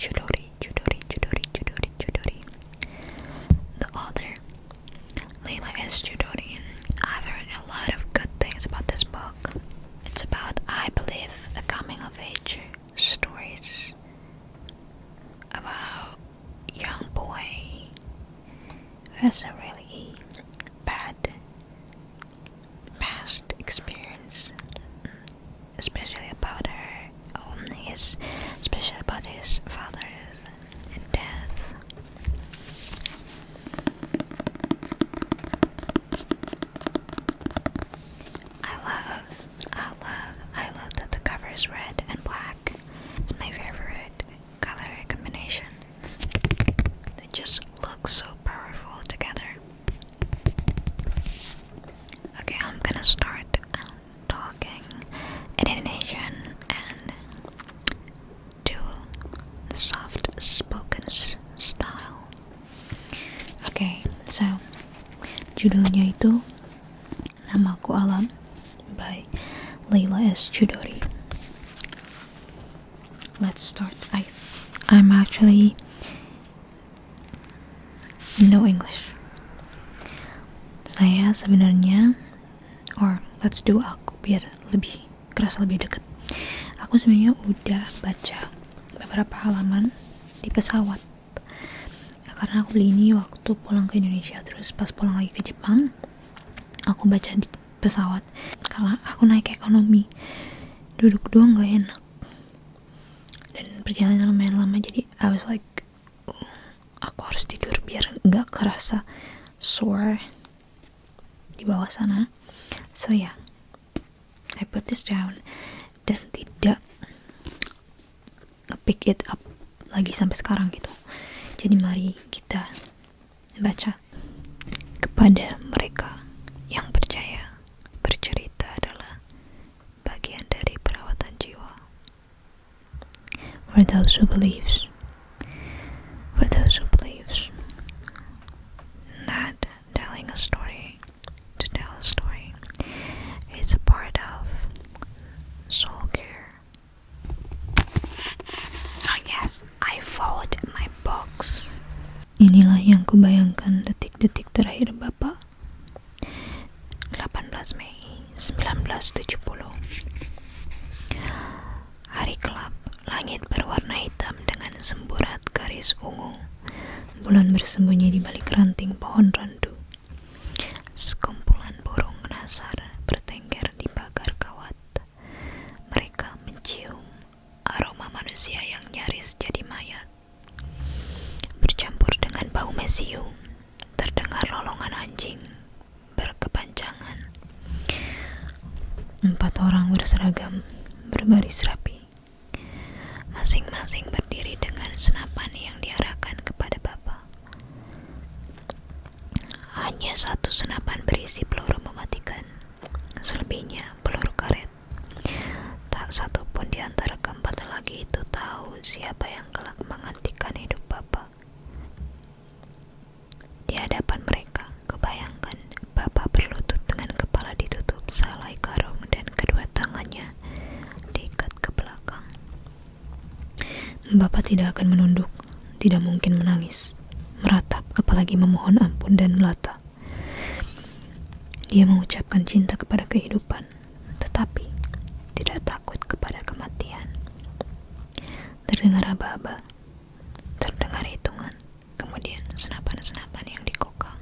Chudori, Chudori, Chudori, Chudori, Chudori. The author, Leila S. Chudori. I've heard a lot of good things about this book. It's about, I believe, a coming-of-age stories about a young boy who has a really bad past experience, especially about his father's death. I love that the cover is red and black. It's my favorite color combination. They just look so powerful together. Okay, I'm gonna start talking in Indonesian and do the soft spoken style. Okay, so judulnya itu Namaku Alam by Leila S. Chudori. Let's start. I'm actually no English. Saya sebenarnya, or let's do aku biar lebih kerasa lebih deket. Aku sebenarnya udah baca beberapa halaman di pesawat. Karena aku beli ini waktu pulang ke Indonesia, terus pas pulang lagi ke Jepang, aku baca di pesawat. Karena aku naik ekonomi, duduk doang gak enak, dan perjalanan lumayan lama, jadi I was like, aku harus tidur biar gak kerasa sore di bawah sana. So yeah, I put this down dan tidak nge-pick it up lagi sampai sekarang gitu. Jadi mari kita baca. Kepada mereka yang percaya, bercerita adalah bagian dari perawatan jiwa. For those who believes that telling a story, to tell a story, is a part of soul care. Oh yes, I followed my books. Inilah yang kubayangkan detik-detik terakhir Bapak. 18 Mei 1970. Hari gelap, langit berwarna hitam dengan semburat garis ungu. Bulan bersembunyi di balik ranting pohon randu. Sekumpulan burung nasar bertengger di pagar kawat. Mereka mencium aroma manusia yang nyaris jadi mayat. Bercampur dengan bau mesiu, terdengar lolongan anjing berkepanjangan. 4 orang berseragam berbaris rapi, masing-masing berdiri dengan senapan yang diarahkan kepada Bapak. Hanya satu senapan berisi peluru mematikan, selebihnya peluru karet. Tak satu pun di antara keempat lagi itu tahu siapa yang kelak menghentikan hidup Bapak. Di hadapan mereka, kubayangkan Bapak berlutut dengan kepala ditutup salai karung dan kedua tangannya diikat ke belakang. Bapak tidak akan menunduk, tidak mungkin menangis, meratap, apalagi memohon ampun dan melata. Dia mengucapkan cinta kepada kehidupan, tetapi tidak takut kepada kematian. Terdengar aba-aba, terdengar hitungan, kemudian senapan-senapan yang dikokang.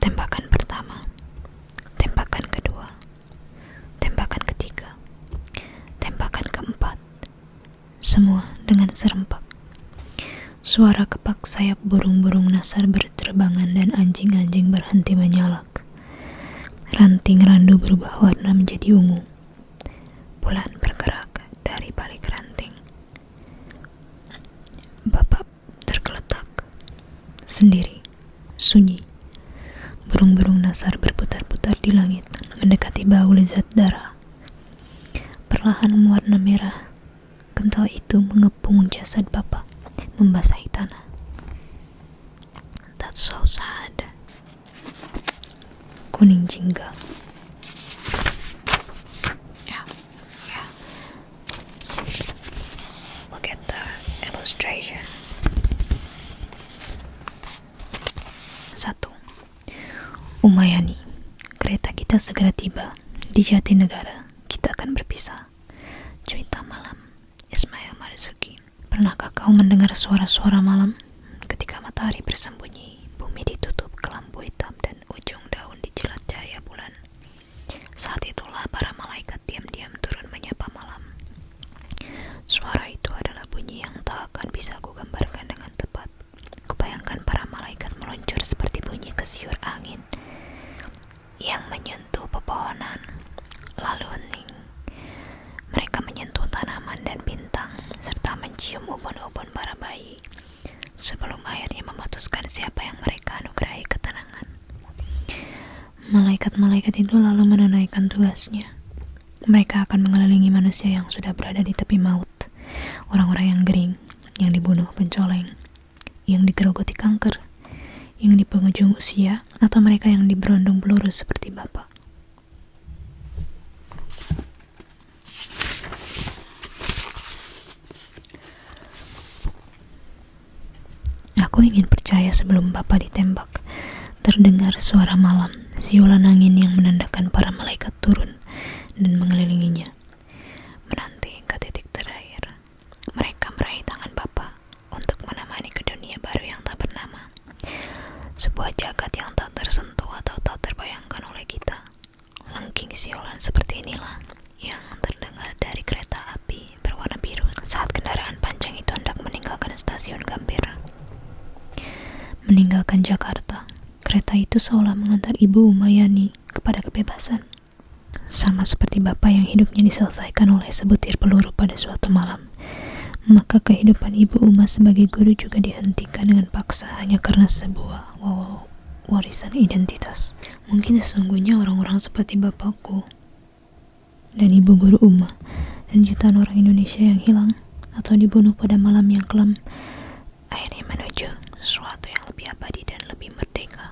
Tembakan pertama, tembakan kedua, tembakan ketiga, tembakan keempat, semua dengan serempak. Suara kepak sayap burung-burung nasar berterbangan dan anjing-anjing berhenti menyalak. Ranting randu berubah warna menjadi ungu. Bulan bergerak dari balik ranting. Bapak tergeletak sendiri, sunyi. Burung-burung nasar berputar-putar di langit, mendekati bau lezat darah. Perlahan warna merah kental itu mengepung jasad Bapak, membasahi tanah. That's so sad. Kuning jingga. Umayani, kereta kita segera tiba. Di Jatinegara, kita akan berpisah. Cuita malam, Ismail Marzuki. Pernahkah kau mendengar suara-suara malam? Ketika matahari bersembunyi, bumi ditutup kelambu hitam dan ujung daun dijilat cahaya bulan. Saat itulah para malaikat diam-diam turun menyapa malam. Suara itu adalah bunyi yang tak akan bisa kugambarkan dengan tepat. Kubayangkan para malaikat meluncur seperti bunyi kesiur angin yang menyentuh pepohonan, lalu hening. Mereka menyentuh tanaman dan bintang, serta mencium ubun-ubun para bayi, sebelum akhirnya memutuskan siapa yang mereka anugerahi ketenangan. Malaikat-malaikat itu lalu menunaikan tugasnya. Mereka akan mengelilingi manusia yang sudah berada di tepi maut, orang-orang yang gering, yang dibunuh pencoleng, yang digerogoti kanker, yang di penghujung usia, atau mereka yang diberondong peluru seperti Bapak. Aku ingin percaya sebelum Bapak ditembak, terdengar suara malam, siulan angin yang menandakan para malaikat turun dan mengelilinginya. Menanti ke titik terakhir, mereka meraih tangan Bapak untuk menemani ke dunia baru yang tak bernama. Sebuah jagat yang tak tersentuh atau tak terbayangkan oleh kita. Lengking siulan seperti inilah yang terdengar dari kereta api berwarna biru saat kendaraan panjang itu hendak meninggalkan stasiun Gambir. Meninggalkan Jakarta, kereta itu seolah mengantar Ibu Umayani kepada kebebasan. Sama seperti Bapak yang hidupnya diselesaikan oleh sebutir peluru pada suatu malam, maka kehidupan Ibu Uma sebagai guru juga dihentikan dengan paksa hanya karena sebuah warisan identitas. Mungkin sesungguhnya orang-orang seperti Bapakku dan Ibu Guru Uma dan jutaan orang Indonesia yang hilang atau dibunuh pada malam yang kelam akhirnya menuju sesuatu yang lebih abadi dan lebih merdeka.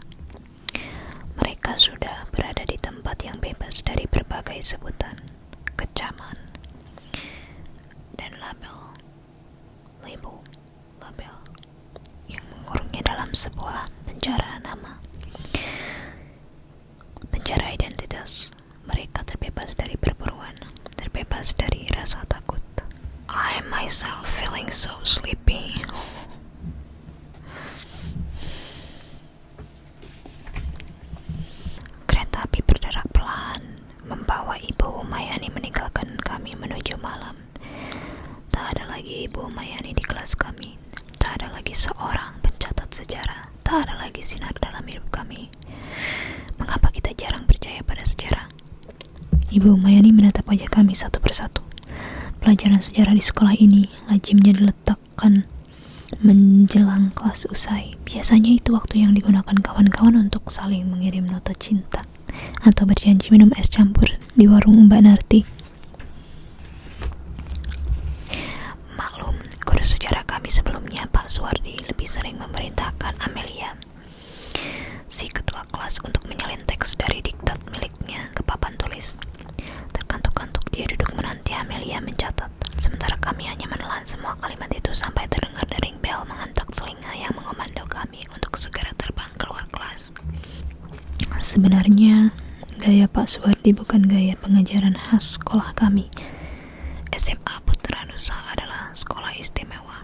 Mereka sudah berada di tempat yang bebas dari berbagai sebutan, kecaman, dan label yang mengurungnya dalam sebuah penjara nama, penjara identitas. Mereka terbebas dari perburuan, terbebas dari rasa takut. I myself feeling so sleepy. Kereta api berderak pelan, membawa Ibu Umayani meninggalkan kami menuju malam. Tak ada lagi Ibu Umayani di kelas kami. Tak ada lagi seorang pencatat sejarah. Tak ada lagi sinar dalam hidup kami. Mengapa kita jarang percaya pada sejarah? Ibu Umayani menatap wajah kami satu persatu. Pelajaran sejarah di sekolah ini lazimnya diletakkan menjelang kelas usai. Biasanya itu waktu yang digunakan kawan-kawan untuk saling mengirim nota cinta atau berjanji minum es campur di warung Mbak Narti. Maklum, guru sejarah kami sebelumnya, Pak Suwardi, lebih sering memerintahkan Amelia, si ketua kelas, untuk menyalin teks dari diktat miliknya ke papan tulis. Terkantuk-kantuk dia duduk menanti Amelia mencatat, sementara kami hanya menelan semua kalimat itu sampai terdengar dering bel mengantak telinga yang mengomando kami untuk segera terbang keluar kelas. Sebenarnya, gaya Pak Suwardi bukan gaya pengajaran khas sekolah kami. SMA Putra Nusa adalah sekolah istimewa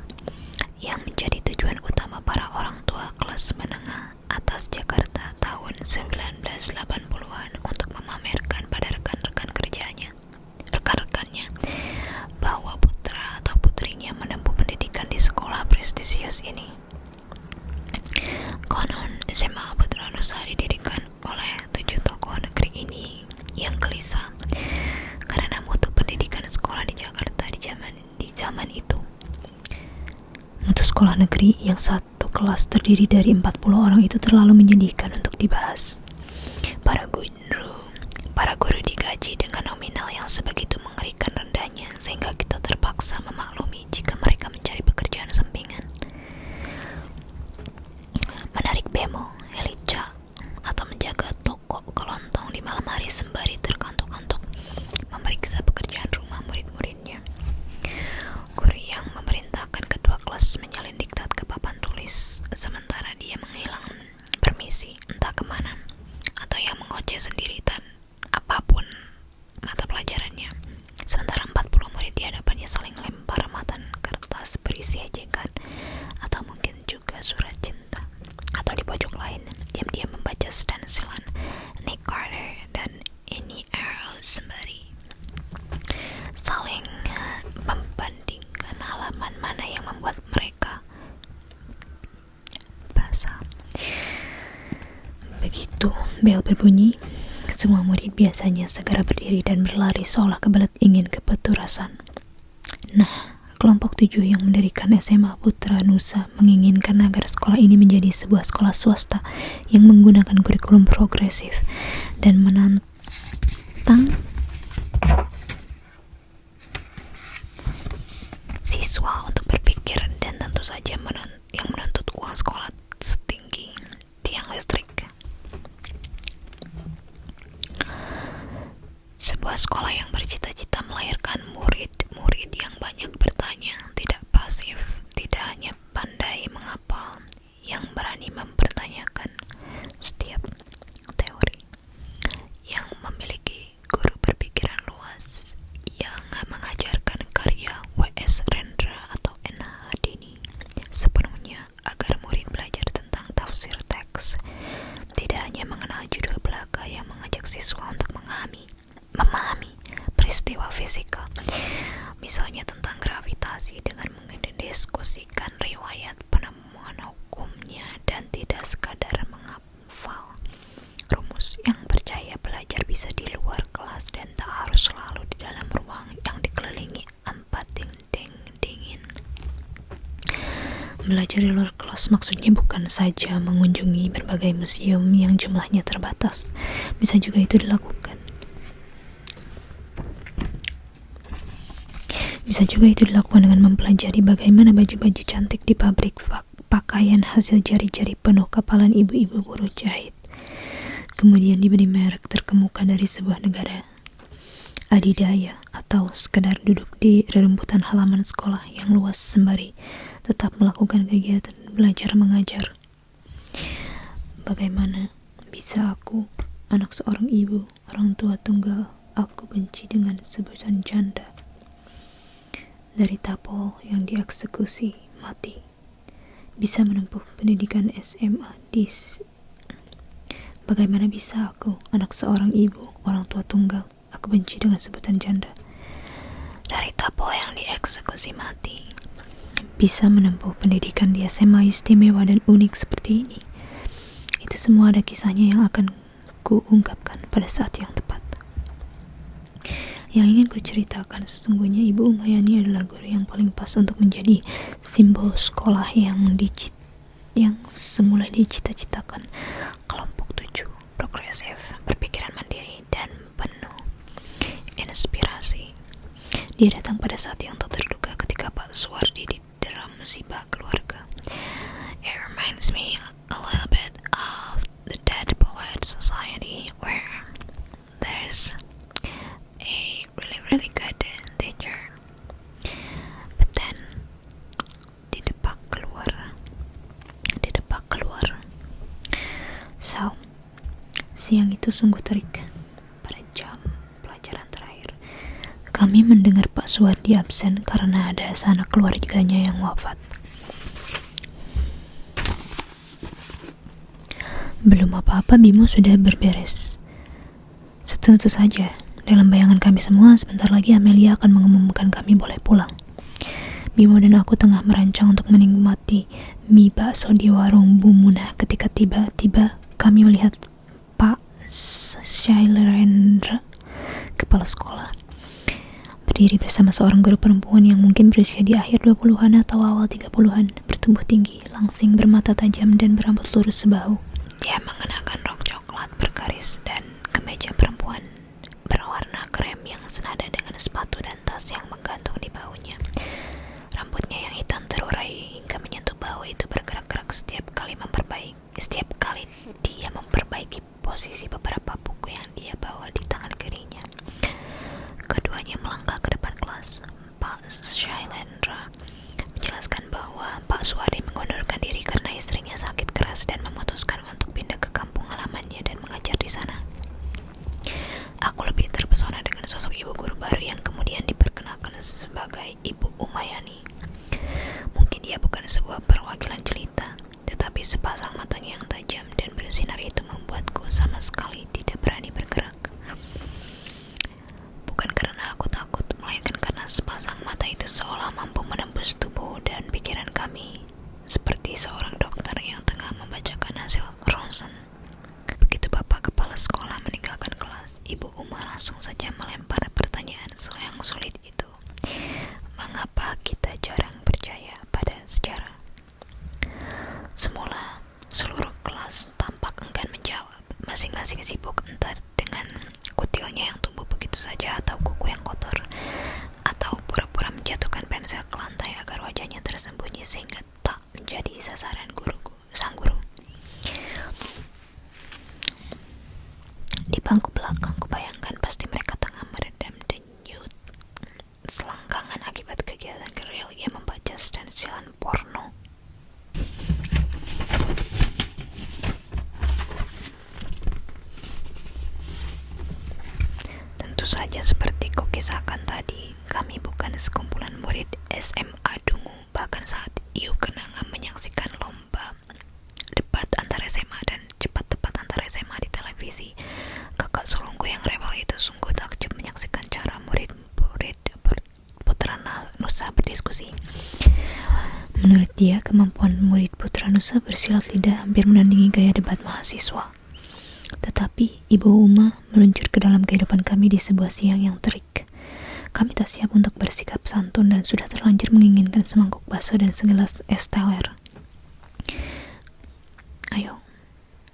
yang menjadi tujuan utama para orang tua kelas menengah atas Jakarta tahun 1980-an untuk memamerkan pada rekan-rekannya bahwa putra atau putrinya menempuh pendidikan di sekolah prestisius ini. Konon, SMA Putra Nusa didirikan oleh 7 tokoh negeri ini yang gelisah karena mutu pendidikan sekolah di Jakarta di zaman itu. Mutu sekolah negeri yang satu kelas terdiri dari 40 orang itu terlalu menyedihkan untuk dibahas. Para guru digaji dengan nominal yang sebegitu mengerikan rendahnya, sehingga kita terpaksa memaklumi jika mereka mencari pekerjaan sampingan. Menarik bemo, helica, atau menjaga toko kelontong di malam hari sembari terkantuk-kantuk memeriksa pekerjaan rumah murid-muridnya. Guru yang memerintahkan ketua kelas menyalin diktat ke papan tulis sementara dia menghilang permisi entah kemana, Bel berbunyi. Semua murid biasanya segera berdiri dan berlari seolah kebelet ingin kepeturasan. Nah, kelompok 7 yang mendirikan SMA Putra Nusa menginginkan agar sekolah ini menjadi sebuah sekolah swasta yang menggunakan kurikulum progresif dan menantang siswa untuk berpikir dan tentu saja yang menuntut uang sekolah setinggi tiang listrik. Sebuah sekolah yang bercita-cita melahirkan murid-murid yang banyak bertanya, tidak pasif, tidak hanya pandai menghafal, yang berani mempertanyakan setiap teori, yang memiliki guru berpikiran luas, yang mengajarkan karya W.S. Rendra atau N. Hadini sepenuhnya agar murid belajar tentang tafsir teks, tidak hanya mengenal judul belaka yang mengajak siswa untuk memahami peristiwa fisika, misalnya tentang gravitasi, dengan mendiskusikan riwayat penemuan hukumnya, dan tidak sekadar menghafal rumus, yang percaya belajar bisa di luar kelas dan tak harus selalu di dalam ruang yang dikelilingi empat dinding dingin. Belajar di luar kelas maksudnya bukan saja mengunjungi berbagai museum yang jumlahnya terbatas. Bisa juga itu dilakukan dengan mempelajari bagaimana baju-baju cantik di pabrik pakaian hasil jari-jari penuh kapalan ibu-ibu buruh jahit kemudian diberi merek terkemuka dari sebuah negara adidaya, atau sekedar duduk di rerumputan halaman sekolah yang luas sembari tetap melakukan kegiatan belajar mengajar. Bagaimana bisa aku, anak seorang ibu, orang tua tunggal, aku benci dengan sebutan janda, dari tapol yang dieksekusi mati, bisa menempuh pendidikan SMA Bagaimana bisa aku, anak seorang ibu, orang tua tunggal, aku benci dengan sebutan janda, dari tapol yang dieksekusi mati, bisa menempuh pendidikan di SMA istimewa dan unik seperti ini. Itu semua ada kisahnya yang akan kuungkapkan pada saat yang tepat. Yang ingin kuceritakan, sesungguhnya Ibu Umayani adalah guru yang paling pas untuk menjadi simbol sekolah yang semula dicita-citakan kelompok 7, progresif, berpikiran mandiri, dan penuh inspirasi. Dia datang pada saat yang tak terduga ketika Pak Suwardi didera musibah keluarga. It reminds me a little bit of the Dead Poets Society, where there's a really good teacher, but then didepak keluar. So, siang itu sungguh terik. Pada jam pelajaran terakhir, kami mendengar Pak Suwardi absen karena ada sanak keluarganya yang wafat. Belum apa-apa Bimo sudah berberes. Tentu saja, dalam bayangan kami semua, sebentar lagi Amelia akan mengumumkan kami boleh pulang. Bimo dan aku tengah merancang untuk menikmati mie bakso di warung Bu Munah ketika tiba-tiba kami melihat Pak Shailendra, kepala sekolah, berdiri bersama seorang guru perempuan yang mungkin berusia di akhir 20-an atau awal 30-an, bertubuh tinggi, langsing, bermata tajam, dan berambut lurus sebahu. Dia mengenakan rok coklat bergaris dan kemeja perempuan berwarna krem yang senada dengan sepatu dan tas yang menggantung di bahunya. Rambutnya yang hitam terurai hingga menyentuh bahu itu bergerak-gerak setiap kali dia memperbaiki posisi beberapa buku yang dia bawa di tangan kirinya. Keduanya melangkah ke depan kelas. Pak Shailendra menjelaskan bahwa Pak Suwardi mengundurkan diri karena istrinya sakit keras dan memutuskan untuk pindah ke kampung halamannya dan mengajar di sana. Aku lebih terpesona dengan sosok ibu guru baru yang kemudian diperkenalkan sebagai Ibu Umayani. Mungkin dia bukan sebuah perwakilan jelita, tetapi sepasang matanya yang tajam dan bersinar itu membuatku sama sekali tidak berani bergerak. Bukan karena aku takut, melainkan karena sepasang mata itu seolah mampu menembus tubuh dan pikiran kami, seperti seorang dokter yang tengah membacakan hasil ronsen. Begitu Bapak langsung saja melempar pertanyaan yang sulit itu. Mengapa kita jarang percaya pada sejarah? Semula, seluruh kelas tampak enggan menjawab. Masing-masing sibuk entah dengan kutilnya yang tumbuh begitu saja, atau kuku yang kotor, atau pura-pura menjatuhkan pensel ke lantai agar wajahnya tersembunyi sehingga tak menjadi sasaran sang guru. Di bangku belakang, kubayangkan pasti mereka tengah meredam denyut selangkangan akibat kegiatan gerilya membaca stensilan porno. Tentu saja seperti kukisahkan tadi, kami bukan sekumpulan murid SMA dungu. Bahkan saat Iu Kenanga menyaksikan lomba debat antar SMA dan cepat tepat antar SMA di televisi, kakak sulungku yang rebel itu sungguh takjub menyaksikan cara murid-murid Putra Nusa berdiskusi. Menurut dia, kemampuan murid Putra Nusa bersilat lidah hampir menandingi gaya debat mahasiswa. Tetapi Ibu Uma meluncur ke dalam kehidupan kami di sebuah siang yang terik. Kami tak siap untuk bersikap santun dan sudah terlanjur menginginkan semangkuk bakso dan segelas es teler. Ayo,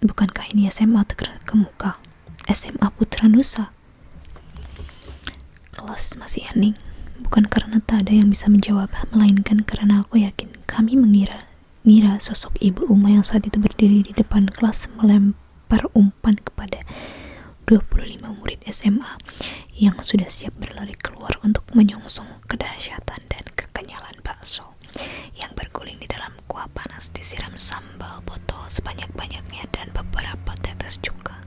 bukankah ini SMA Terkemuka? SMA Putra Nusa? Kelas masih hening, bukan karena tak ada yang bisa menjawab, melainkan karena aku yakin kami mengira sosok Ibu Uma yang saat itu berdiri di depan kelas melempar umpan kepada 25 murid SMA yang sudah siap berlari keluar untuk menyongsong kedahsyatan dan kekenyalan bakso yang berguling di dalam kuah panas disiram sambal botol sebanyak-banyaknya dan beberapa tetes cuka.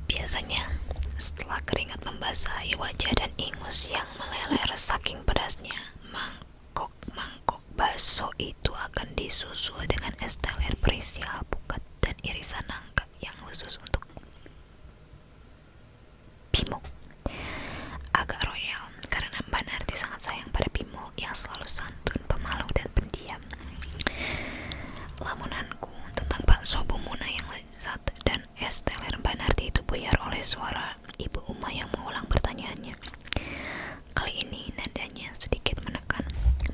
Biasanya setelah keringat membasahi wajah dan ingus yang meleler saking pedasnya, mangkok bakso itu akan disusul dengan es teler berisi alpukat dan irisan nangka yang khusus untuk Bimo. Agak royal karena Mbak Narti sangat sayang pada Bimo yang selalu santun, pemalu dan pendiam. Lamunanku tentang bakso Bumuna yang lezat dan es teler Mbak Narti itu buyar oleh suara Ibu Uma yang mengulang pertanyaannya. Kali ini nadanya sedikit menekan.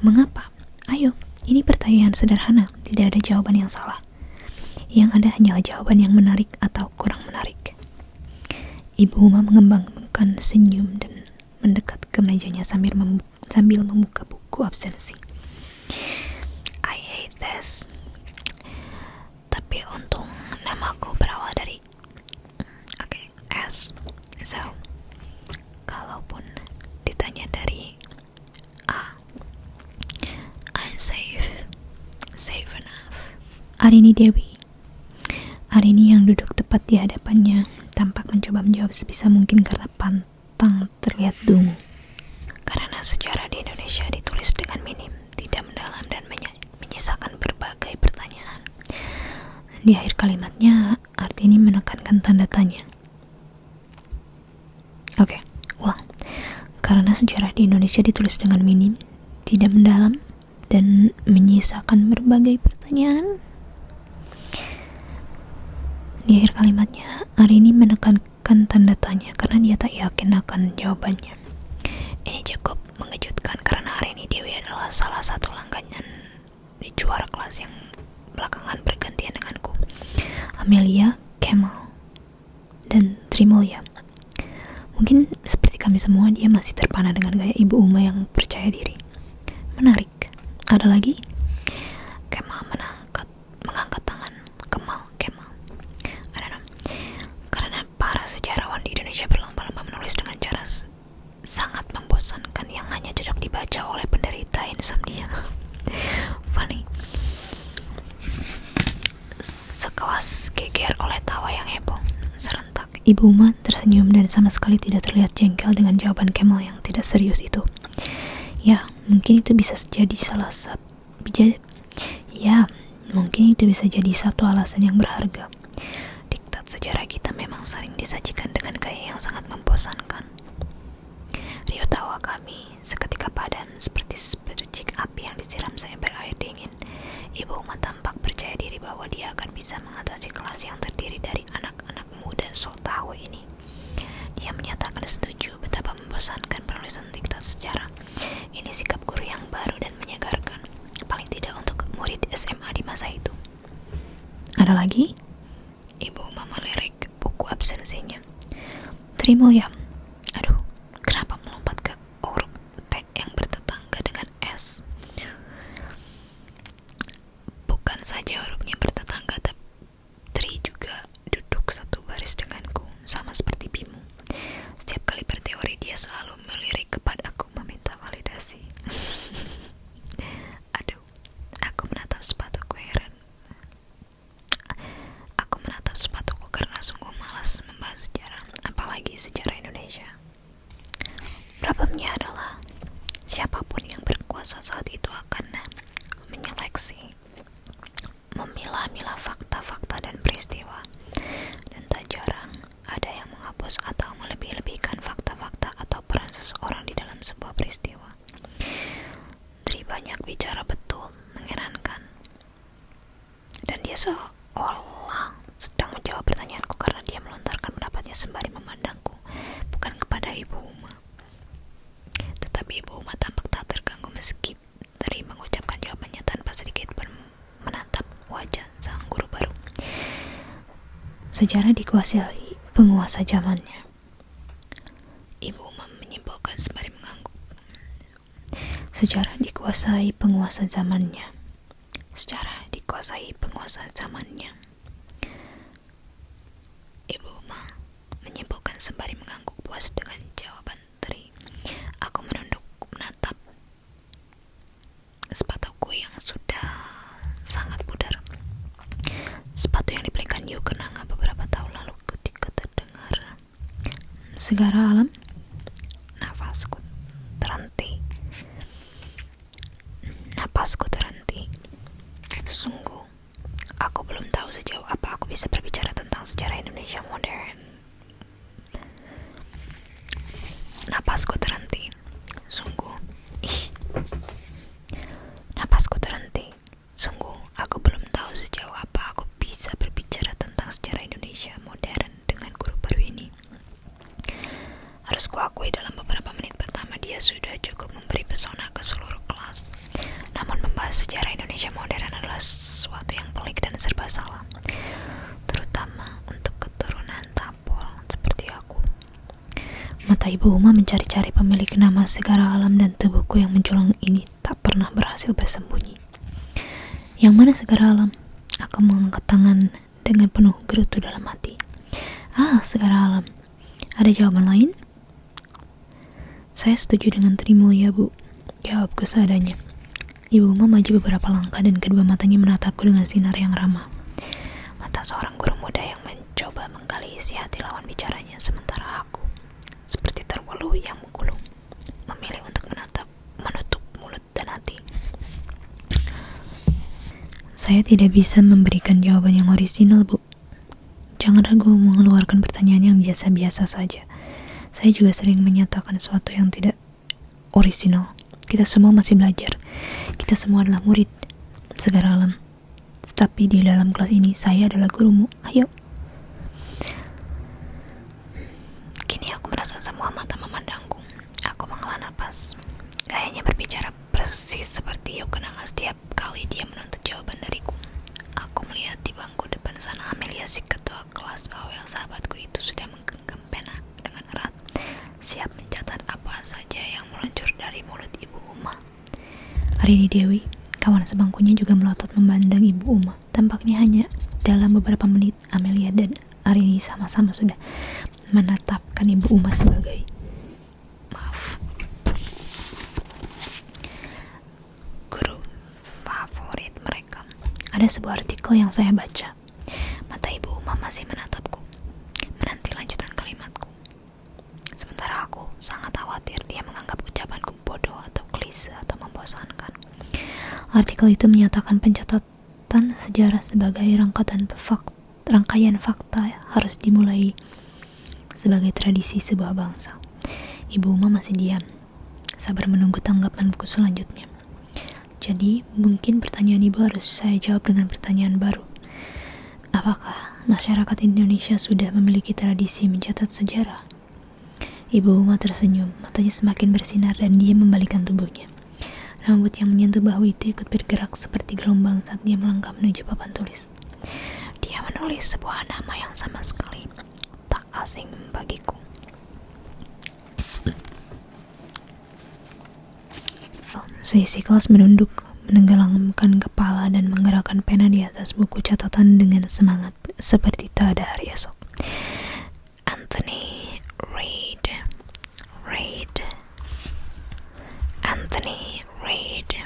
Mengapa? Ayo, ini pertanyaan sederhana, tidak ada jawaban yang salah. Yang ada hanyalah jawaban yang menarik atau kurang menarik. Ibu Uma mengembangkan senyum dan mendekat ke mejanya sambil membuka buku absensi. I hate this. Tapi untung namaku berawal dari S. So, kalaupun ditanya dari A, I'm safe enough. Arini Dewi. Arini yang duduk tepat di hadapannya tampak mencoba menjawab sebisa mungkin karena pantang terlihat dungu. Karena sejarah di Indonesia ditulis dengan minim, tidak mendalam dan menyisakan berbagai pertanyaan. Di akhir kalimatnya, Artini menekankan tanda tanya. Oke, ulang. Karena sejarah di Indonesia ditulis dengan minim, tidak mendalam, dan menyisakan berbagai pertanyaan. Di akhir kalimatnya, Arini menekankan tanda tanya karena dia tak yakin akan jawabannya. Ini cukup mengejutkan karena Arini Dewi adalah salah satu langganan di juara kelas yang belakangan bergantian denganku. Amelia, Kemal, dan Trimulya. Mungkin seperti kami semua, dia masih terpana dengan gaya Ibu Uma yang percaya diri. Menarik. Ada lagi? Kemal mengangkat tangan. Kemal. I don't know. Karena para sejarawan di Indonesia berlomba-lomba menulis dengan cara sangat membosankan yang hanya cocok dibaca oleh penderita insomnia. Funny. Sekelas geger oleh tawa yang heboh. Serentak, Ibu Uma tersenyum dan sama sekali tidak terlihat jengkel dengan jawaban Kemal yang tidak serius itu. Ya, mungkin itu bisa jadi satu alasan yang berharga. Diktat sejarah kita memang sering disajikan dengan gaya yang sangat membosankan. Riuh tawa kami seketika padam seperti sepercik api yang disiram seember air dingin. Ibu Uma tampak percaya diri bahwa dia akan bisa mengatasi kelas yang terdiri dari anak-anak muda sok tahu ini. lagi? Ibu Uma melirik buku absensinya. Trimulya. Aduh, kenapa melompat ke huruf T yang bertetangga dengan S? Bukan saja hurufnya bertetangga, tapi Tri juga duduk satu baris denganku, sama seperti Bimu. Setiap kali berteori dia selalu melirik kepadaku meminta validasi. Aduh, aku menatap sepatuku heran. Aku menatap sepatuku karena sungguh malas membahas sejarah, apalagi sejarah Indonesia. Problemnya adalah siapapun yang berkuasa saat itu akan menyeleksi, memilah-milah fakta-fakta dan peristiwa, dan tak jarang ada yang menghapus atau melebih-lebihkan fakta-fakta atau peran seseorang di dalam sebuah peristiwa. Tri banyak bicara betul, mengerankan, dan dia seolah sedang menjawab pertanyaanku karena dia melontarkan pendapatnya sembari memandangku, bukan kepada Ibu Uma. Tetapi Ibu Uma tampak tak terganggu meski Tri mengucapkan jawabannya tanpa sedikit pun menatap wajah sang guru baru. Sejarah dikuasai penguasa zamannya. Ibu Uma menyimpulkan sembari mengangguk. Sejarah dikuasai penguasa zamannya. Sejarah dikuasai penguasa zamannya. Ibu Uma menyimpulkan sembari mengangguk puas dengan jawaban Tri. Aku menunduk menatap sepatuku yang sudah sangat pudar. Sepatu yang dibelikan Yu Kenanga beberapa tahun lalu ketika terdengar segara alam. Napasku terhenti. Sungguh, aku belum tahu sejauh apa aku bisa berbicara tentang sejarah Indonesia modern. Napasku terhenti. Sungguh, napasku terhenti. Sungguh, aku belum tahu sejauh apa aku bisa berbicara tentang sejarah Indonesia modern dengan guru baru ini. Harus kuakui dalam beberapa menit pertama dia sudah cukup memberi pesona ke seluruh kelas. Namun membahas sejarah Indonesia modern adalah sesuatu yang pelik dan serba salah, terutama untuk keturunan Tapol seperti aku. Mata Ibu Uma mencari-cari pemilik nama segara alam dan tubuhku yang menjulang ini tak pernah berhasil bersembunyi. Yang mana segara alam? Aku mengangkat tangan dengan penuh gerutu dalam hati. Segara alam. Ada jawaban lain? Saya setuju dengan Trimulya, Bu. Jawabku seadanya. Ibu Uma maju beberapa langkah dan kedua matanya menatapku dengan sinar yang ramah. Mata seorang guru muda yang mencoba menggali isi hati lawan bicaranya, sementara aku, seperti terwelu yang menggulung, memilih untuk menutup mulut dan hati. Saya tidak bisa memberikan jawaban yang orisinal, Bu. Jangan ragu mengeluarkan pertanyaan yang biasa-biasa saja. Saya juga sering menyatakan sesuatu yang tidak orisinal. Kita semua masih belajar. Kita semua adalah murid segara alam. Tetapi di dalam kelas ini saya adalah gurumu. Ayo. Kini aku merasa semua mata memandangku. Aku menghela napas. Gayanya berbicara persis seperti Yu Kenanga setiap kali dia menuntut jawaban dariku. Aku melihat di bangku depan sana Amelia, si ketua kelas bawel sahabatku itu sudah menggenggam pena dengan erat, siap mencatat apa saja yang meluncur dari mulut Ibu Uma. Arini Dewi, kawan sebangkunya, juga melotot memandang Ibu Uma. Tampaknya hanya dalam beberapa menit Amelia dan Arini sama-sama sudah menetapkan Ibu Uma sebagai guru favorit mereka. Ada sebuah artikel yang saya baca. Mata Ibu Uma masih menatapku, menanti lanjutan kalimatku. Sementara aku sangat khawatir dia menganggap ucapanku bodoh atau klise atau membosankan. Artikel itu menyatakan pencatatan sejarah sebagai rangkaian fakta harus dimulai sebagai tradisi sebuah bangsa. Ibu Uma masih diam, sabar menunggu tanggapan buku selanjutnya. Jadi mungkin pertanyaan ibu harus saya jawab dengan pertanyaan baru. Apakah masyarakat Indonesia sudah memiliki tradisi mencatat sejarah? Ibu Uma tersenyum, matanya semakin bersinar dan dia membalikkan tubuhnya. Rambut yang menyentuh bahu itu ikut bergerak seperti gelombang saat dia melangkah menuju papan tulis. Dia menulis sebuah nama yang sama sekali tak asing bagiku. Seisi kelas menunduk, menenggelamkan kepala dan menggerakkan pena di atas buku catatan dengan semangat seperti tak ada hari esok. Anthony Reid. Anthony Reid.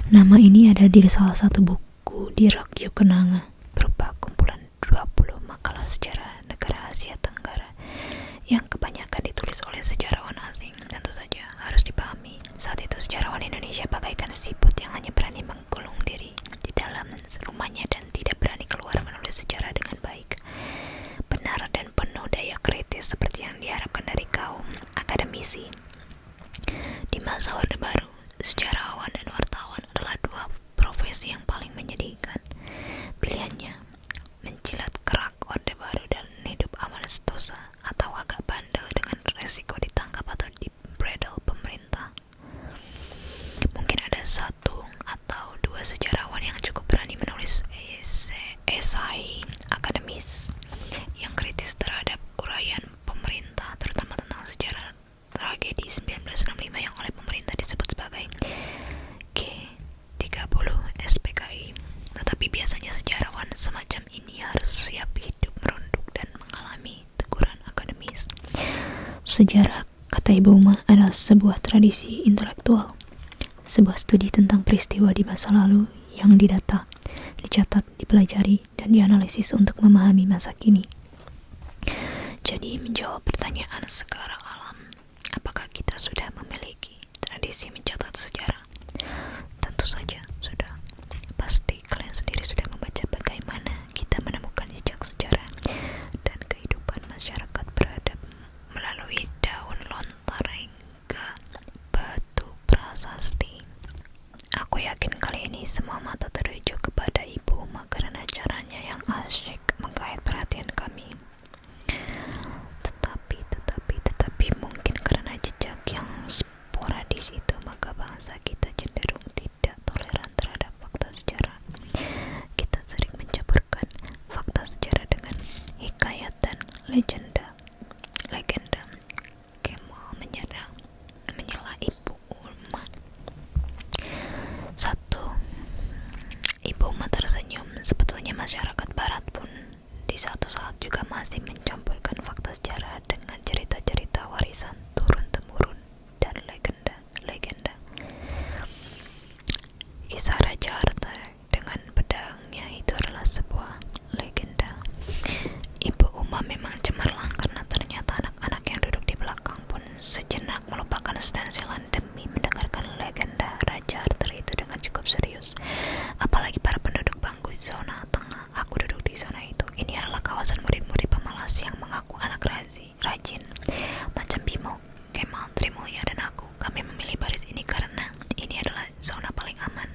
Nama ini ada di salah satu buku di rak Yukenanga, berupa kumpulan 20 makalah sejarah negara Asia Tenggara yang kebanyakan ditulis oleh sejarawan asing. Tentu saja harus dipahami, saat itu sejarawan Indonesia bagaikan siput yang hanya berani menggulung diri di dalam rumahnya dan tidak berani keluar menulis sejarah dengan baik, benar dan penuh daya kritis seperti yang diharapkan dari kaum akademisi. Di masa Orde Baru, sejarawan dan wartawan adalah dua profesi yang paling menyedihkan. Pilihannya menjilat kerak Orde Baru dan hidup aman sentosa, atau agak bandel dengan resiko ditangkap atau dibredel pemerintah. Mungkin ada satu atau dua sejarawan yang cukup berani menulis esai akademis yang kritis terhadap uraian pemerintah, terutama tentang sejarah tragedi 1965 yang oleh pemerintah disebut sebagai G30 SPKI. Tetapi biasanya sejarawan semacam ini harus siap hidup merunduk dan mengalami teguran akademis. Sejarah, kata Ibu Uma, adalah sebuah tradisi intelektual, sebuah studi tentang peristiwa di masa lalu yang didata, dicatat, dipelajari, dan dianalisis untuk memahami masa kini. Jadi menjawab pertanyaan sekarang alam, apakah kita sudah memiliki tradisi mencatat sejarah? Tentu saja sudah. Pasti kalian sendiri sudah membaca bagaimana kita menemukan jejak sejarah dan kehidupan masyarakat beradab melalui daun lontar hingga batu prasasti. Aku yakin kali ini semua mata tertuju kepada Ibu Uma karena caranya yang asyik menggait perhatian kami. Tetapi mungkin karena jejak yang sporadis itu, maka bangsa kita cenderung tidak toleran terhadap fakta sejarah. Kita sering mencampurkan fakta sejarah dengan hikayat dan legenda. Kemal menyela Ibu Uma. Ibu Uma tersenyum. Sebetulnya masyarakat barat pun di satu saat juga masih mencampurkan fakta sejarah dengan cerita-cerita warisan turun-temurun dan legenda. Kisah Raja Arthur dengan pedangnya itu adalah sebuah legenda. Ibu Uma memang cemerlang karena ternyata anak-anak yang duduk di belakang pun sejenak melupakan stensilan demi mendengarkan legenda Raja Arthur itu dengan cukup serius. Apalagi para penduduk bangku zona tengah. Aku duduk di zona itu. Ini adalah kawasan murid-murid pemalas yang mengaku anak rajin, macam Bimo, Kemal, Trimulya, dan aku. Kami memilih baris ini karena ini adalah zona paling aman.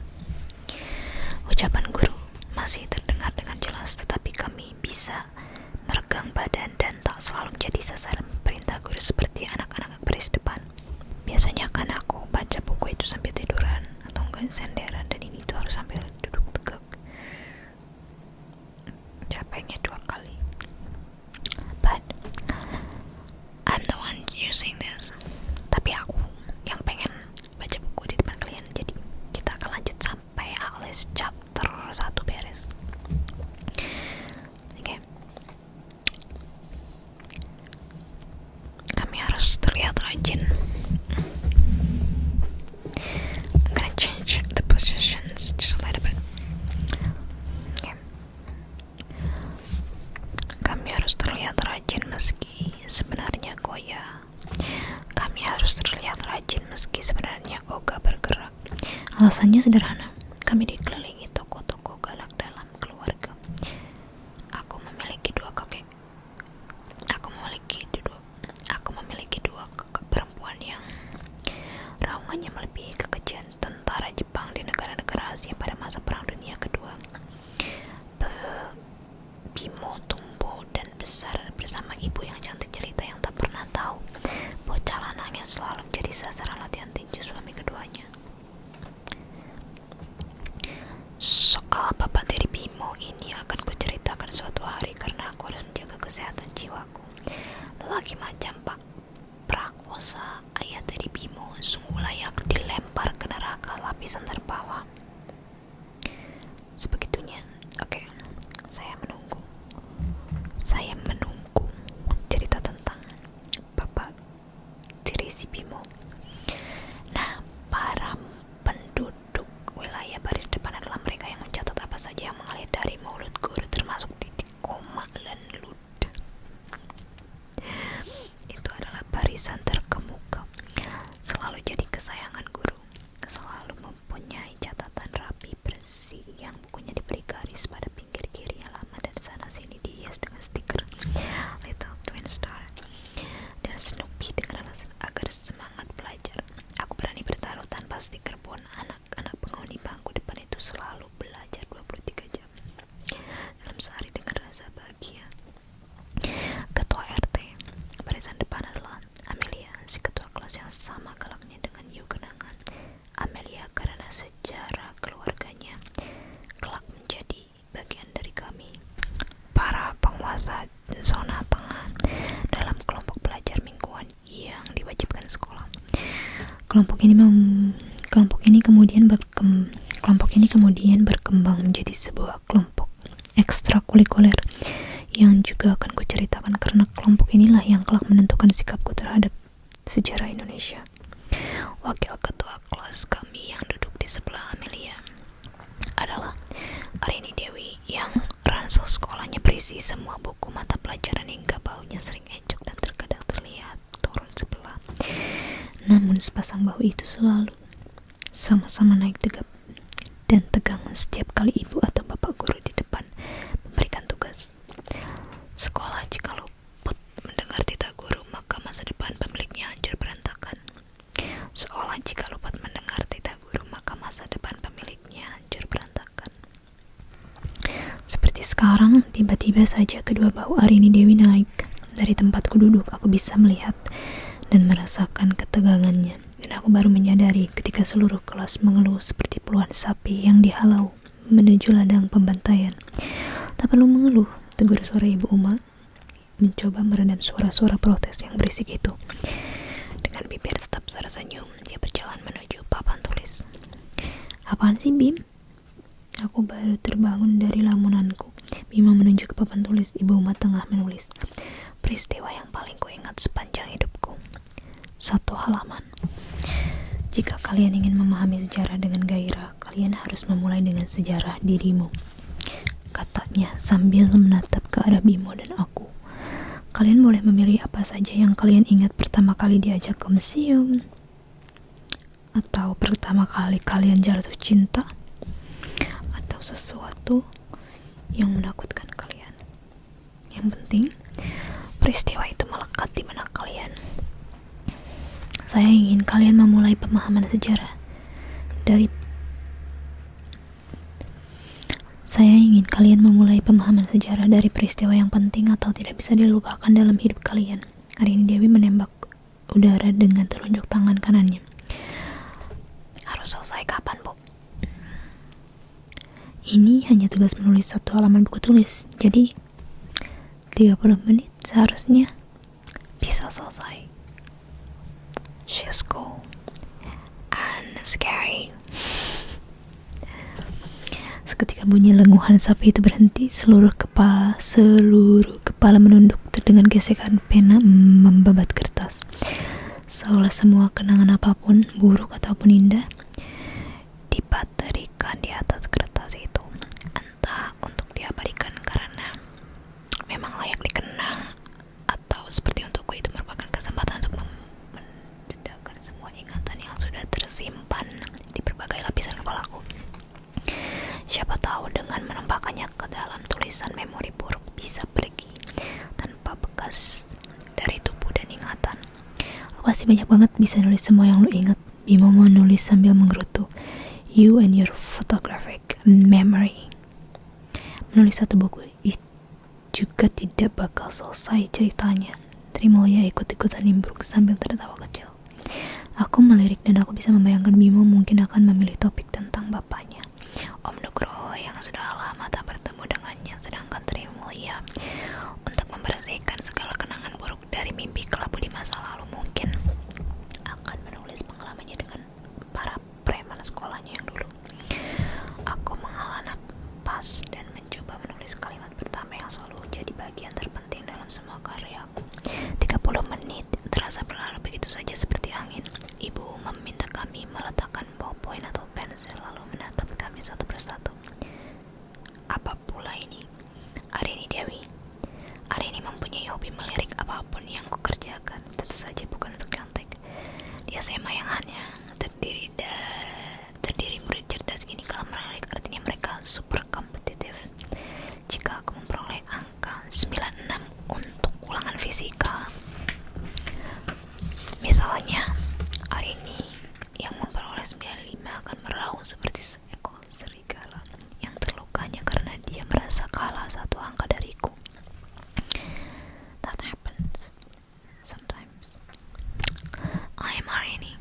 Ucapan guru masih terdengar dengan jelas, tetapi kami bisa meregang badan dan tak selalu menjadi sasaran perintah guru seperti anak-anak baris depan. Biasanya kan aku baca buku itu sambil tiduran atau enggak senderan, dan ini tuh harus sambil duduk tegak. Capeknya 2 kali. But I'm the one using this. Tapi aku yang pengen baca buku di depan kalian. Jadi kita akan lanjut sampai alis chapter 1 beres. Oke. Kami harus terlihat rajin. I'm gonna change the positions just a little bit. Okay. Kami harus terlihat rajin meski sebenarnya goyah. Kami harus terlihat rajin meski sebenarnya ogah bergerak. Alasannya sederhana. Kami dikelilingi toko-toko galak dalam keluarga. Aku memiliki dua kakak perempuan yang raungannya melebihi kekejian tentara Jepang di negara-negara Asia pada masa Perang Dunia Kedua. Bimo tumbuh dan besar bersama ibu yang cantik cerita yang tak pernah tahu bocah lanangnya selalu menjadi sasaran latihan tinju suami kedua kesehatan jiwaku. Lelaki macam Pak Prakosa, ayah dari Bimo, sungguh layak dilempar ke neraka lapisan terbawah. Sebegitunya. Oke, saya menunggu cerita tentang Bapak tiri si Bimo. Nah, para penduduk wilayah baris depan adalah mereka yang mencatat apa saja yang mengalir dari mulut guru, termasuk titik, koma, dan lud. Itu adalah barisan terkemuka. Selalu jadi kesayangan guru, selalu mempunyai catatan rapi bersih yang bukunya diberi garis pada pinggir kiri, halaman dan sana sini dihias dengan stiker Little Twin Star dan Snoopy dengan alasan agar semangat belajar. Aku berani bertaruh tanpa stiker pun anak-anak penghuni bangku depan itu selalu belajar 23 jam dalam sehari dengan rasa bahagia. Ketua RT barisan depan adalah Amelia, si ketua kelas yang sama galaknya dengan Yu Genangan. Amelia karena sejarah keluarganya kelak menjadi bagian dari kami, para penguasa zona tengah, dalam kelompok belajar mingguan yang diwajibkan sekolah. Kelompok ini kemudian berkembang menjadi sebuah kelompok ekstrakurikuler yang juga akan kuceritakan, karena kelompok inilah yang kelak menentukan sikapku terhadap sejarah Indonesia. Wakil ketua kelas kami yang duduk di sebelah Amelia adalah Arini Dewi, yang ransel sekolahnya berisi semua buku mata pelajaran hingga baunya sering encok dan terkadang terlihat turun sebelah. Namun sepasang bahu itu selalu sama-sama naik tegap dan tegang setiap kali ibu atau bapak guru di depan memberikan tugas. Sekolah jika luput mendengar titah guru, maka masa depan pemiliknya hancur berantakan. Seolah jika luput mendengar titah guru, maka masa depan pemiliknya hancur berantakan. Seperti sekarang, tiba-tiba saja kedua bahu Arini Dewi naik. Dari tempatku duduk, aku bisa melihat dan merasakan ketegangannya. Dan aku baru menyadari ketika seluruh kelas mengeluh seperti puluhan sapi yang dihalau menuju ladang pembantaian. Tak perlu mengeluh, tegur suara Ibu Uma, mencoba meredam suara-suara protes yang berisik itu. Dengan bibir tetap tersenyum, dia berjalan menuju papan tulis. Apaan sih, Bim? Aku baru terbangun dari lamunanku. Bima menunjuk ke papan tulis. Ibu Uma tengah menulis. Peristiwa yang paling kuingat sepanjang hidupku. 1 halaman. Jika kalian ingin memahami sejarah dengan gairah, kalian harus memulai dengan sejarah dirimu, katanya sambil menatap ke arah Bimo dan aku. Kalian boleh memilih apa saja yang kalian ingat pertama kali diajak ke museum, atau pertama kali kalian jatuh cinta, atau sesuatu yang menakutkan kalian. Yang penting, peristiwa itu melekat di benak kalian. Saya ingin kalian memulai pemahaman sejarah dari peristiwa yang penting atau tidak bisa dilupakan dalam hidup kalian. Arini Dewi menembak udara dengan telunjuk tangan kanannya. Harus selesai kapan, Bu? Ini hanya tugas menulis 1 halaman buku tulis, jadi 30 menit seharusnya bisa selesai. She's cool and scary. Seketika bunyi lenguhan sapi itu berhenti. Seluruh kepala menunduk terdengar gesekan pena membabat kertas. Seolah semua kenangan apapun, buruk ataupun indah, dibaterikan di atas kertas itu. Entah untuk diabadikan karena memang layak dikenang, atau seperti untukku itu merupakan kesempatan untuk mendedahkan semua ingatan yang sudah tersimpan di berbagai lapisan kepalaku. Siapa tahu dengan menempahkannya ke dalam tulisan, memori buruk bisa pergi tanpa bekas dari tubuh dan ingatan. Lo pasti banyak banget bisa nulis semua yang lo ingat. Bimo menulis sambil menggerutu. You and your photographic memory. Menulis 1 buku juga tidak bakal selesai ceritanya. Terima ya, ikut-ikutan nimbrung sambil tertawa kecil. Aku melirik dan aku bisa membayangkan Bimo mungkin akan memilih topik tentang bapaknya, Om Nugroho, yang sudah lama tak bertemu dengannya, sedangkan Tri Mulia untuk membersihkan segala kenangan buruk dari mimpi kelabu di masa lalu. Mungkin akan menulis pengalamannya dengan para preman sekolahnya yang dulu. Aku menghela napas dan mencoba menulis kalimat pertama yang selalu jadi bagian terpenting dalam semua karyaku. 30 menit terasa berlalu begitu saja seperti angin. Ibu meminta kami meletakkan ballpoint atau pensil lalu menatap kami satu persatu. Apa pula ini? Arini Dewi. Arini mempunyai hobi melirik apapun yang kukerjakan. Tentu saja bukan untuk nyontek. Di SMA yang hanya terdiri murid cerdas gini, kalau melirik artinya mereka super kompetitif. Jika aku memperoleh angka 96 untuk ulangan fisika, misalnya Arini yang memperoleh 95 akan meraung seperti seekor serigala yang terlukanya karena dia merasa kalah satu angka dariku. That happens sometimes. I am Arini.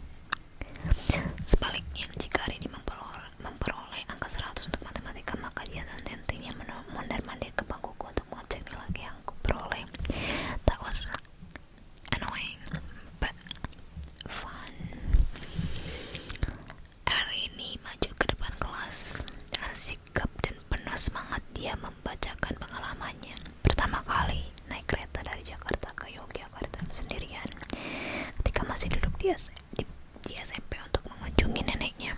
Sebaliknya, jika Arini memperoleh angka 100 untuk matematika, maka dia tentunya mondar-mandir ke bangkuku untuk mengecek nilai yang aku peroleh. That was annoying but fun. Arini maju ke depan kelas dengan sigap dan penuh semangat. Dia membacakan pengalamannya pertama kali naik kereta dari Jakarta ke Yogyakarta sendirian ketika masih duduk di SMP untuk mengunjungi neneknya.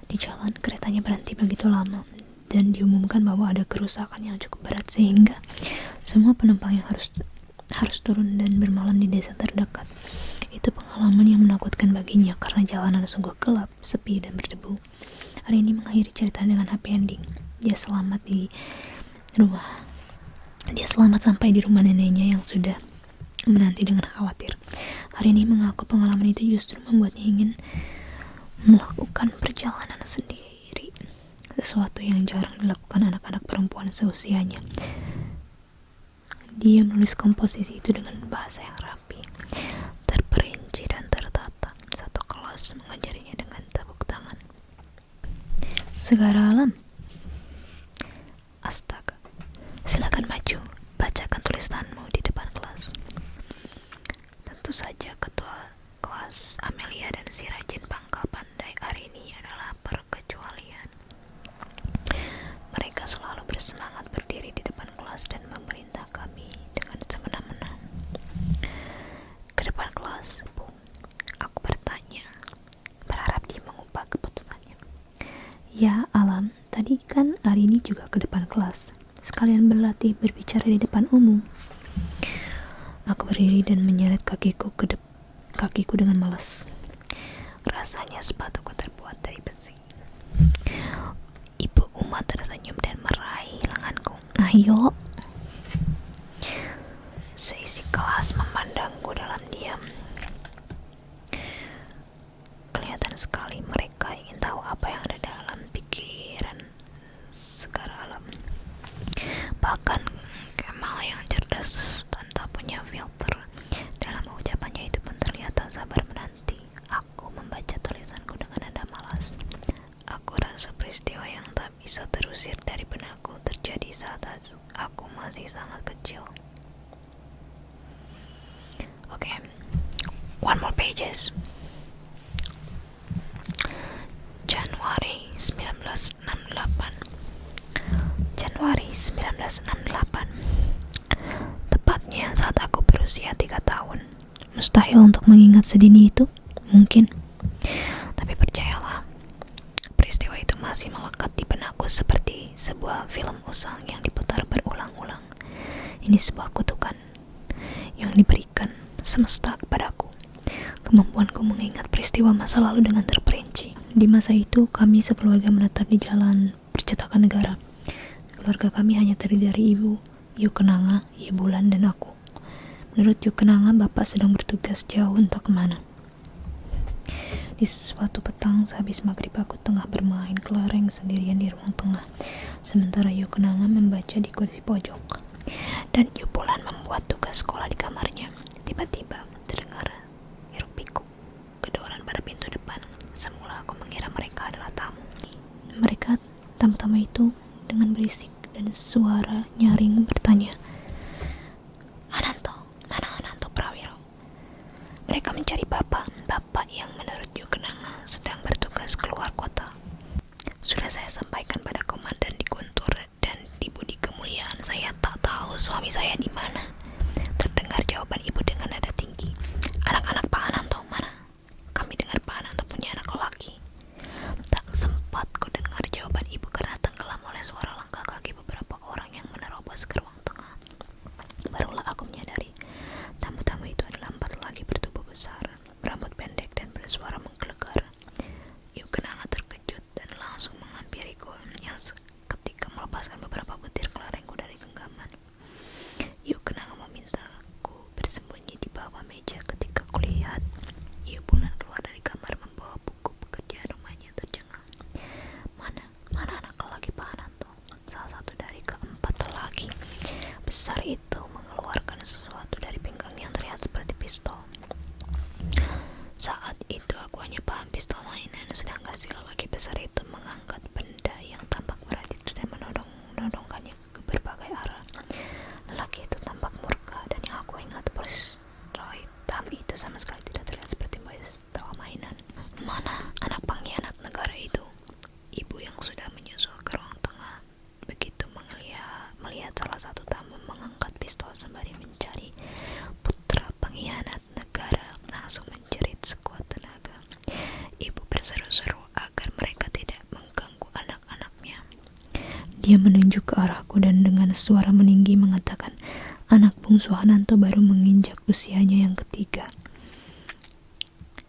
Di jalan, keretanya berhenti begitu lama dan diumumkan bahwa ada kerusakan yang cukup berat sehingga semua penumpang yang harus turun dan bermalam di desa terdekat. Itu pengalaman yang menakutkan baginya karena jalanan sungguh gelap, sepi, dan berdebu. Hari ini mengakhiri cerita dengan happy ending. Dia selamat sampai di rumah neneknya yang sudah menanti dengan khawatir. Hari ini mengaku pengalaman itu justru membuatnya ingin melakukan perjalanan sendiri, sesuatu yang jarang dilakukan anak-anak perempuan seusianya. Dia menulis komposisi itu dengan bahasa yang rapi, terperinci dan tertata. Satu kelas mengajarinya dengan tepuk tangan. Segara alam. Astaga. Silakan maju, bacakan tulisanmu di depan kelas. Tentu saja ketua kelas Amelia dan si rajin pangkal pandai Arini adalah perkecualian. Mereka selalu bersemangat berdiri di depan kelas dan memerintah kami dengan semena-mena. Ke depan kelas, Bu, aku bertanya, berharap dia mengubah keputusannya. Ya, Alam, tadi kan Arini juga ke depan kelas. Sekalian berlatih berbicara di depan umum. Aku berdiri dan menyeret kakiku dengan malas. Rasanya sepatuku terbuat dari besi. Ibu Uma tersenyum dan meraih lenganku. Ayo. Seisi kelas memandangku dalam diam. Kelihatan sekali mereka ingin tahu apa yang ada dalam pikiran Segara Alam. Bahkan Kemal yang cerdas tanpa punya filter dalam ucapannya itu pun terlihat tak sabar menanti aku membaca tulisanku dengan nada malas. Aku rasa peristiwa yang tak bisa terusir dari benakku terjadi saat aku masih sangat kecil. Okay, one more pages. Januari 1968. Tepatnya saat aku berusia 3 tahun. Mustahil untuk mengingat sedini itu, mungkin. Tapi percayalah, peristiwa itu masih melekat di benakku seperti sebuah film usang yang diputar berulang-ulang. Ini sebuah kutukan yang diberikan semesta kepadaku. Kemampuanku mengingat peristiwa masa lalu dengan terperinci. Di masa itu, kami sekeluarga menetap di Jalan Percetakan Negara. Keluarga kami hanya terdiri dari ibu, Yu Kenanga, Yu Bulan, dan aku. Menurut Yu Kenanga, bapak sedang bertugas jauh entah kemana. Di suatu petang, sehabis maghrib aku tengah bermain kelereng sendirian di ruang tengah, sementara Yu Kenanga membaca di kursi pojok, dan Yu Bulan membuat tugas sekolah di kamarnya. Tiba-tiba terdengar hiruk pikuk kedoran pada pintu depan. Semula aku mengira mereka adalah tamu. Tamu-tamu itu dengan berisik dan suara nyaring bertanya, mencari bapak yang menurut Yu Kenanga sedang bertugas keluar kota. Sudah saya sampaikan pada komandan di Guntur dan di Budi Kemuliaan, saya tak tahu suami saya di mana. Terdengar jawaban ibu dengan nada tinggi. Anak-anak Pak Ananto mana? Kami dengar Pak Ananto punya anak lelaki. Tak sempat ku dengar jawaban ibu karena tenggelam oleh suara langkah kaki beberapa orang yang menerobos ke ruang tengah. Barulah aku menyadari tamu-tamu itu adalah 4 lelaki bertubuh besar, berambut pendek dan bersuara menggelegar. Yu Kenanga terkejut dan langsung menghampiriku yang seketika melepaskan beberapa butir kelerengku dari genggaman. Yu Kenanga memintaku bersembunyi di bawah meja. Ketika kulihat Yu Bulan keluar dari kamar membawa buku pekerjaan rumahnya tercengang. Mana anak lelaki Pak Ananto? Salah satu dari keempat lelaki besar itu mengeluarkan sesuatu dari pinggang yang terlihat seperti pistol. Saat itu aku hanya paham pistol mainan, sedangkan si lelaki besar itu mengangkat benda yang tampak berat itu dan menodongkannya ke berbagai arah. Lelaki itu tampak murka, dan yang aku ingat pistol hitam itu sama sekali tidak terlihat seperti pistol mainan. Mana anak pengkhianat negara itu? Ibu yang sudah menyusul ke ruang tengah begitu melihat salah satu tamu mengangkat pistol sembari mencari putra pengkhianat negara, langsung menjerit sekuat tenaga. Ibu berseru-seru agar mereka tidak mengganggu anak-anaknya. Dia menunjuk ke arahku dan dengan suara meninggi mengatakan, anak bungsu Ananto baru menginjak usianya yang ketiga.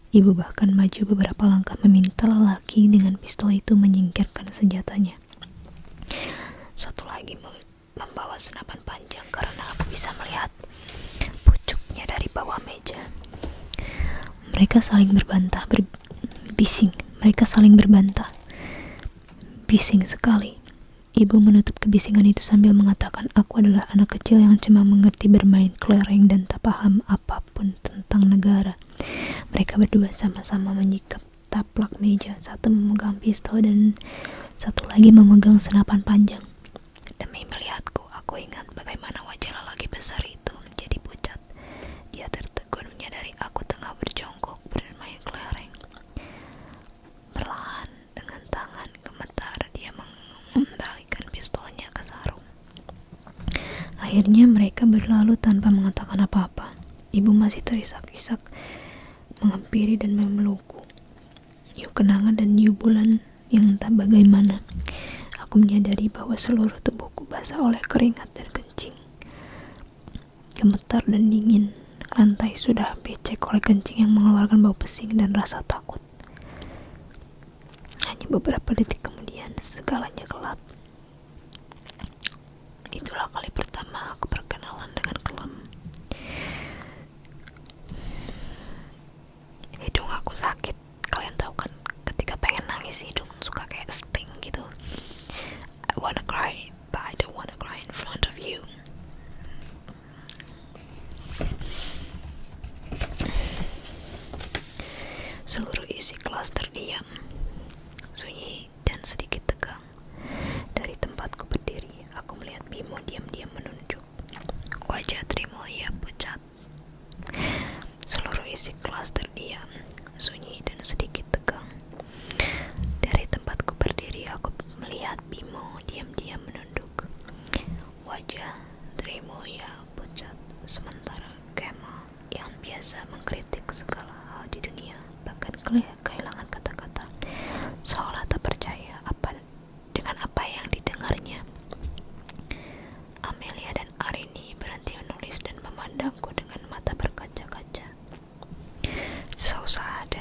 Ibu bahkan maju beberapa langkah meminta lelaki dengan pistol itu menyingkirkan senjatanya. Satu lagi membawa senapan panjang karena aku bisa melihat pucuknya dari bawah meja. Mereka saling berbantah, bising. Mereka saling berbantah. Bising sekali. Ibu menutup kebisingan itu sambil mengatakan, aku adalah anak kecil yang cuma mengerti bermain kelereng dan tak paham apapun tentang negara. Mereka berdua sama-sama menyikap taplak meja. Satu memegang pistol dan satu lagi memegang senapan panjang. Demi melihatku, aku ingat bagaimana wajah lelaki besar itu menjadi pucat. Dia tertegun menyadari aku tengah berjongkok bermain kelereng. Perlahan dengan tangan gemetar dia mengembalikan pistolnya ke sarung. Akhirnya mereka berlalu tanpa mengatakan apa-apa. Ibu masih terisak-isak menghampiri dan memelukku. Yu Kenanga dan Yu Bulan yang entah bagaimana. Aku menyadari bahwa seluruh tubuhku basah oleh keringat dan kencing. Gemetar dan dingin. Lantai sudah becek oleh kencing yang mengeluarkan bau pesing dan rasa takut. Hanya beberapa detik kemudian segalanya gelap. Itulah kali pertama aku berkenalan dengan kelam. Hidung aku sakit. Kalian tahu kan, ketika pengen nangis hidung suka kayak sting gitu. I wanna cry, but I don't wanna cry in front of you. Seluruh isi kelas terdiam, sunyi dan sedikit tegang. Dari tempatku berdiri, aku melihat Bimo diam-diam menunjuk. Wajah Trimulya pucat. Seluruh isi kelas terdiam, sunyi dan sedikit tegang. Dari tempatku berdiri, aku melihat Bimo diam-diam menunduk. Wajah Trimulya pucat. Sementara Kemal yang biasa mengkritik segala hal di dunia, bahkan kehilangan kata-kata, seolah tak percaya dengan apa yang didengarnya. Amelia dan Arini berhenti menulis dan memandangku dengan mata berkaca-kaca. So sad.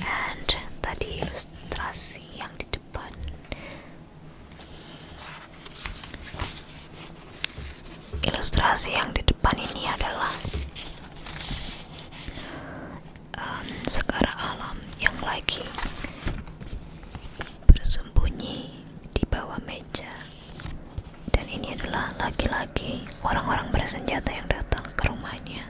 And tadi ilustrasi yang di depan ini adalah segara alam yang lagi bersembunyi di bawah meja. Dan ini adalah laki-laki orang-orang bersenjata yang datang ke rumahnya.